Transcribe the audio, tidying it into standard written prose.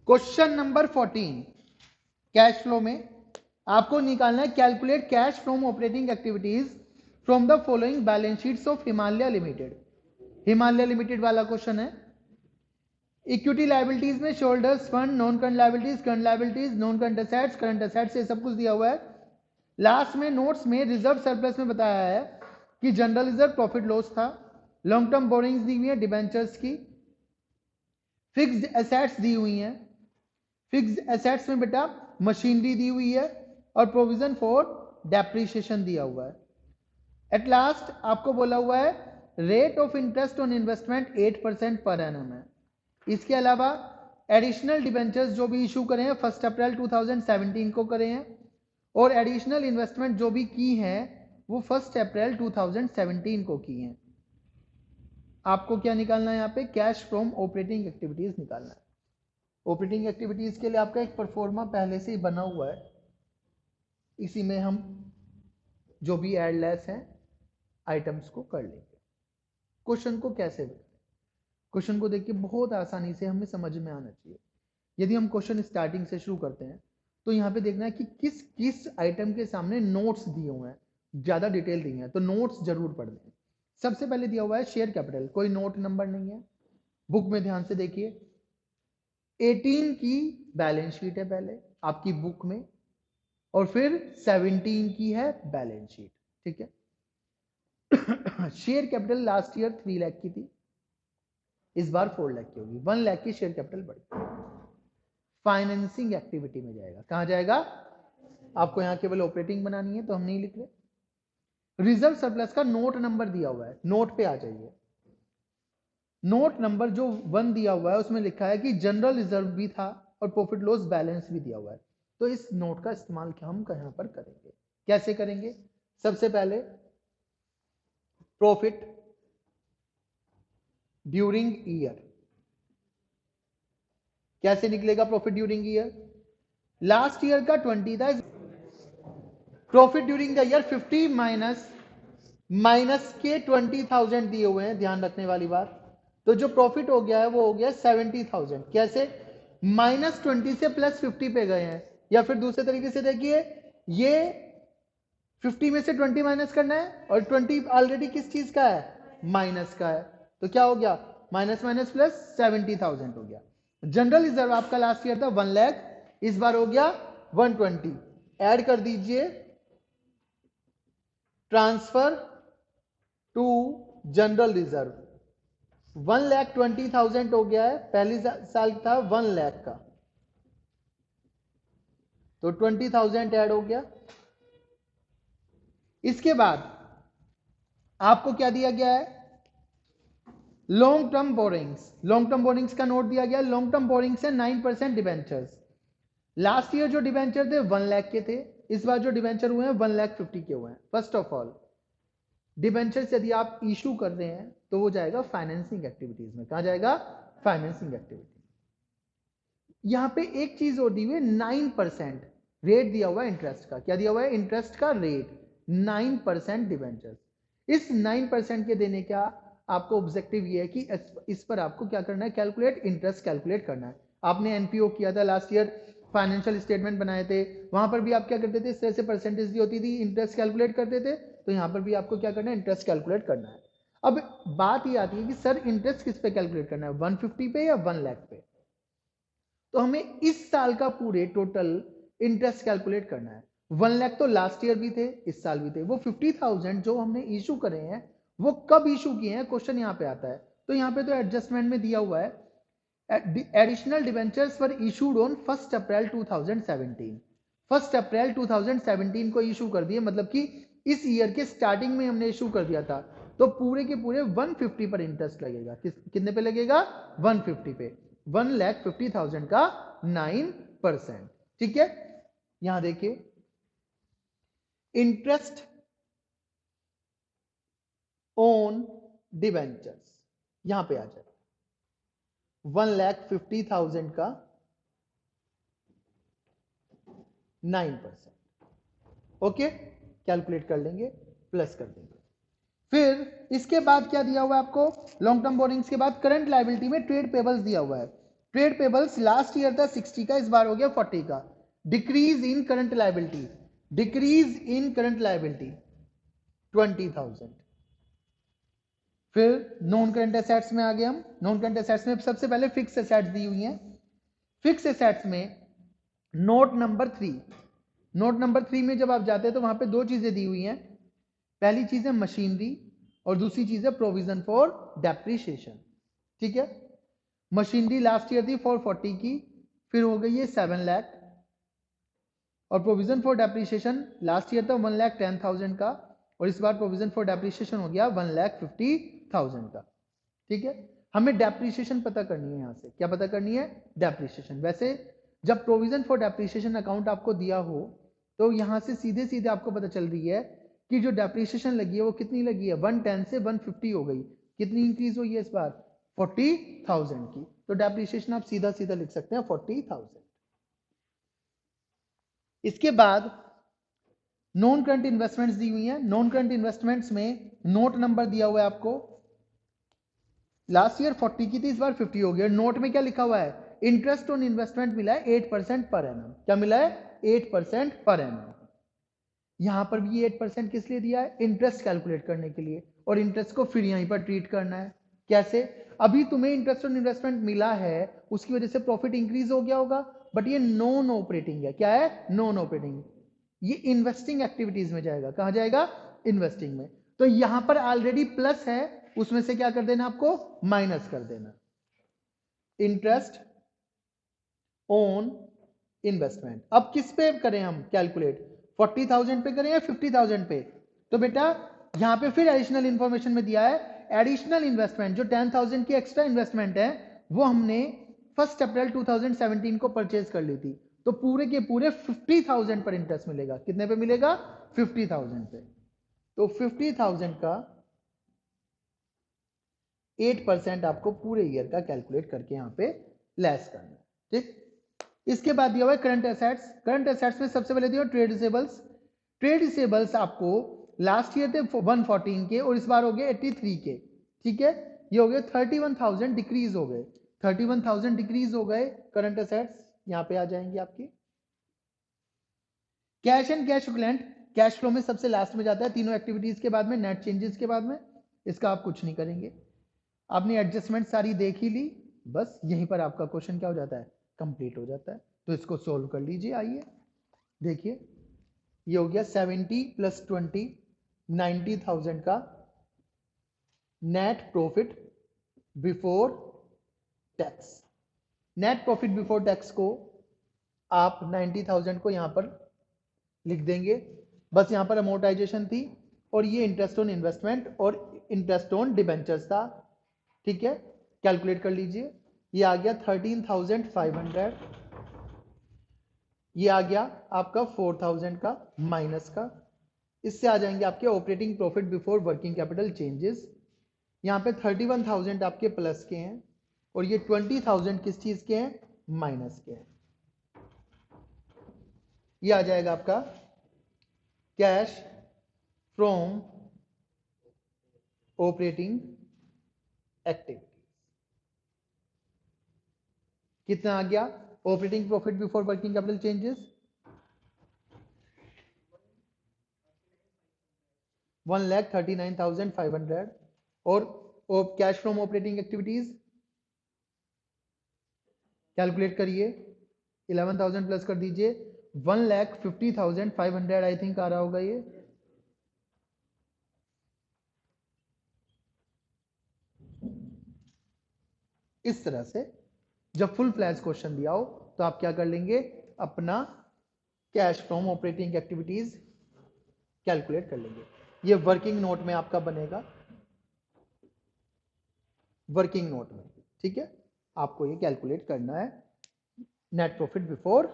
Question number 14 cash flow में आपको निकालना है calculate cash from operating activities from the following balance sheets of Himalaya limited. Himalaya limited वाला question है। इक्विटी लाइबिलिटीज में shoulders fund, non current liabilities, non current assets ये सब कुछ दिया हुआ है। लास्ट में नोट्स में रिजर्व सरप्लस में बताया है कि जनरल रिजर्व प्रॉफिट लॉस था। लॉन्ग टर्म बोरिंग्स दी हुई है डिबेंचर्स की। फिक्स्ड एसेट्स दी हुई हैं। फिक्स्ड एसेट्स में बेटा मशीनरी दी हुई है और प्रोविजन फॉर डेप्रिसिएशन दिया हुआ है। एट लास्ट आपको बोला हुआ है rate of interest on investment 8% per annum है। इसके अलावा एडिशनल डिबेंचर्स जो भी इशू करे हैं 1 अप्रैल 2017 को करे हैं और एडिशनल इन्वेस्टमेंट जो भी की हैं वो 1 अप्रैल 2017 को की हैं। आपको क्या निकालना है यहाँ पे कैश फ्रॉम ऑपरेटिंग एक्टिविटीज निकालना है। ऑपरेटिंग एक्टिविटीज के लिए आपका एक परफॉर्मा पहले से ही बना हुआ है, इसी में हम जो भी एड लेस हैं आइटम्स को कर लेंगे। क्वेश्चन को कैसे देखें, क्वेश्चन को देखिए बहुत आसानी से हमें समझ में आना चाहिए। यदि हम क्वेश्चन स्टार्टिंग से शुरू करते हैं तो यहाँ पे देखना है कि किस किस आइटम के सामने नोट्स दिए हुए हैं, ज्यादा डिटेल दी है तो नोट्स जरूर पढ़ लें। सबसे पहले दिया हुआ है शेयर कैपिटल, कोई नोट नंबर नहीं है। बुक में ध्यान से देखिए 18 की बैलेंस शीट है पहले आपकी बुक में और फिर 17 की है बैलेंस शीट, ठीक है। Share capital last year 3 lakh की थी, इस बार 4 लाख की होगी। 1 लाख की शेयर कैपिटल बढ़ी। फाइनेंसिंग एक्टिविटी में जाएगा, कहां जाएगा? आपको यहां केवल ऑपरेटिंग बनानी है तो हम नहीं लिख रहे। रिजर्व सरप्लस का नोट नंबर दिया हुआ है, नोट पे आ जाइए। नोट नंबर जो 1 दिया हुआ है उसमें लिखा है कि जनरल रिजर्व भी था और प्रॉफिट लॉस बैलेंस भी दिया हुआ है। तो इस नोट का इस्तेमाल हम यहां पर करेंगे। कैसे करेंगे? सबसे पहले प्रॉफिट ड्यूरिंग ईयर। कैसे निकलेगा profit during year? Last year का 20 था, profit during the year 50 minus के 20,000 दिए हुए हैं, ध्यान रखने वाली बात। तो जो प्रॉफिट हो गया है वो हो गया 70,000। कैसे? -20 से +50 पे गए हैं, या फिर दूसरे तरीके से देखिए ये 50 में से 20 माइनस करना है और 20 ऑलरेडी किस चीज का है? माइनस का है। तो क्या हो गया? माइनस माइनस प्लस 70,000 हो गया। जनरल रिजर्व आपका लास्ट ईयर था 1 लाख, इस बार हो गया 120। ऐड कर दीजिए ट्रांसफर टू जनरल रिजर्व। 1,20,000 हो गया है, पहली साल था 1 लाख का तो 20,000 ऐड हो गया। इसके बाद आपको क्या दिया गया है? Long term borrowings. Long term borrowings का नोट दिया गया। लॉन्ग टर्म बोरिंग्स है 9% डिबेंचर्स। लास्ट ईयर जो डिबेंचर थे 1 लाख के थे, इस बार जो डिबेंचर हुए हैं 1,50,000 के हुए हैं। फर्स्ट ऑफ ऑल डिबेंचर्स यदि आप इशू कर रहे हैं तो वो जाएगा फाइनेंसिंग एक्टिविटीज में। कहा जाएगा? Financing activity. यहां पे एक चीज और दी हुई है 9% रेट दिया हुआ है इंटरेस्ट का। क्या दिया हुआ है? इंटरेस्ट का रेट 9% डिबेंचर्स। इस 9% के देने का आपको ऑब्जेक्टिव ये है कि इस पर आपको क्या करना है? कैलकुलेट इंटरेस्ट कैलकुलेट करना है। आपने एनपीओ किया था लास्ट ईयर, फाइनेंशियल स्टेटमेंट बनाए थे, वहां पर भी आप क्या करते थे? इस तरह से परसेंटेज दी होती थी, इंटरेस्ट कैलकुलेट करते थे। तो यहां पर भी आपको क्या करना है? इंटरेस्ट कैलकुलेट करना है। अब बात ये आती है कि सर इंटरेस्ट किस पे कैलकुलेट करना है, 150 पे या 1 लाख पे? तो हमें इस साल का पूरे टोटल इंटरेस्ट कैलकुलेट करना है। 1 लाख तो लास्ट ईयर भी थे, इस साल भी थे। वो 50,000 जो हमने इशू करे हैं वो कब इशू किए हैं, क्वेश्चन यहां पे आता है। तो यहां पे तो एडजस्टमेंट में दिया हुआ है additional debentures were issued on 1 अप्रैल 2017। 1 अप्रैल 2017 को इशू कर दिए, मतलब कि इस ईयर के स्टार्टिंग में हमने इशू कर दिया था। तो पूरे के पूरे 150 पर इंटरेस्ट लगेगा। कितने पे लगेगा? 150 पे। 1,50,000 का 9%। ठीक है। यहां देखिए इंटरेस्ट ऑन डिबेंचर्स, यहां पे आ जाए 1,50,000 का 9%। ओके, कैलकुलेट कर लेंगे, प्लस कर देंगे। फिर इसके बाद क्या दिया हुआ है आपको? लॉन्ग टर्म बोरिंग्स के बाद करंट लायबिलिटी में ट्रेड पेबल्स दिया हुआ है। ट्रेड पेबल्स लास्ट ईयर था 60 का, इस बार हो गया 40 का। Decrease in current liability, decrease in current liability 20,000। फिर नॉन करंट एसेट्स में आ गए हम। नॉन करंट एसेट्स में सबसे पहले फिक्स एसेट्स दी हुई हैं। फिक्स एसेट्स में नोट नंबर 3, नोट नंबर 3 में जब आप जाते हैं तो वहां पे दो चीजें दी हुई हैं। पहली चीज है मशीनरी और दूसरी चीज है प्रोविजन फॉर डेप्रिसिएशन। ठीक है, मशीनरी लास्ट ईयर थी 440 की, फिर हो गई है 7 लाख, और provision for depreciation last year था 1,10,000 का, और इस बार प्रोविजन फॉर डेप्रिसिएशन हो गया 1,50,000 का। ठीक है, हमें डेप्रिसिएशन पता करनी है। यहां से क्या पता करनी है? डेप्रिसिएशन। वैसे जब प्रोविजन फॉर डेप्रिसिएशन अकाउंट आपको दिया हो तो यहां से सीधे सीधे आपको पता चल रही है कि जो डेप्रिसिएशन लगी है वो कितनी लगी है, 110 से 150 हो गई। कितनी इंक्रीज हुई है इस बार? 40,000 की। तो डेप्रिसिएशन आप सीधा सीधा लिख सकते हैं 40,000। इसके बाद नॉन करंट इन्वेस्टमेंट्स दी हुई हैं। नॉन करंट इन्वेस्टमेंट्स में नोट नंबर दिया हुआ है आपको। लास्ट ईयर 40 की थी, इस बार 50 हो गया। नोट में क्या लिखा हुआ है? इंटरेस्ट ऑन इन्वेस्टमेंट मिला है 8% पर एनम। क्या मिला है? 8% पर एनम। यहां पर भी 8% किस लिए दिया है? इंटरेस्ट कैलकुलेट करने के लिए, और इंटरेस्ट को फिर यहीं पर ट्रीट करना है। कैसे? अभी तुम्हें इंटरेस्ट ऑन इन्वेस्टमेंट मिला है, उसकी वजह से प्रॉफिट इंक्रीज हो गया होगा, बट ये नॉन ऑपरेटिंग है। क्या है? Non operating. ये इन्वेस्टिंग एक्टिविटीज में जाएगा। कहां जाएगा? इन्वेस्टिंग में। तो यहां पर ऑलरेडी प्लस है, उसमें से क्या कर देना आपको? माइनस कर देना। Interest on investment. अब किस पे करें हम कैलकुलेट? 40,000 पे करें या 50,000 पे? तो बेटा यहां पे फिर एडिशनल इंफॉर्मेशन में दिया है, एडिशनल इन्वेस्टमेंट जो 10,000 की एक्स्ट्रा इन्वेस्टमेंट है वो हमने 1 अप्रैल 2017 को परचेज कर ली थी। तो पूरे के पूरे 50,000 पर इंटरेस्ट मिलेगा। कितने पे मिलेगा? 50,000 पे। तो 50,000 का 8% आपको पूरे ईयर का कैलकुलेट करके यहां पे लेस करना है। ठीक, इसके बाद दिया हुआ है करंट एसेट्स। करंट एसेट्स में सबसे पहले दिया ट्रेड रिसेबल्स। ट्रेड रिसेबल्स आपको लास्ट ईयर थे 114 के, और इस बार हो गए 83 के। ठीक है, ये हो गए 31,000 डिक्रीज हो गए। 31,000 डिक्रीज हो गए करंट एसेट्स, यहां पे आ जाएंगे आपकी। Cash and cash equivalent cash flow में सबसे लास्ट में जाता है, तीनों एक्टिविटीज के बाद में, नेट चेंजेस के बाद में। इसका आप कुछ नहीं करेंगे, आपने एडजस्टमेंट सारी देख ही ली, बस यहीं पर आपका क्वेश्चन क्या हो जाता है? कंप्लीट हो जाता है। तो इसको सोल्व कर लीजिए। आइए देखिए, ये हो गया 70 + 20 90,000 का net profit before tax. Net profit before tax को आप 90,000 को यहां पर लिख देंगे। बस यहां पर अमोर्टाइजेशन थी, और ये इंटरेस्ट ऑन इन्वेस्टमेंट और इंटरेस्ट ऑन डिबेंचर्स था। ठीक है, कैलकुलेट कर लीजिए। ये आ गया 13,500, ये आ गया आपका 4,000 का माइनस का। इससे आ जाएंगे आपके operating profit before working capital changes. यहाँ पे 31,000 आपके प्लस के हैं, और ये 20,000 किस चीज के हैं? माइनस के हैं। ये आ जाएगा आपका कैश फ्रॉम ऑपरेटिंग एक्टिविटी। कितना आ गया? Operating profit before working capital changes 1,39,500, और cash from operating activities calculate करिए, 11,000 प्लस कर दीजिए, 1,50,500 आई थिंक आ रहा होगा ये। इस तरह से जब फुल फ्लैश क्वेश्चन दिया हो तो आप क्या कर लेंगे? अपना cash from operating activities calculate कर लेंगे। ये वर्किंग नोट में आपका बनेगा, वर्किंग नोट में। ठीक है, आपको ये कैलकुलेट करना है नेट प्रॉफिट बिफोर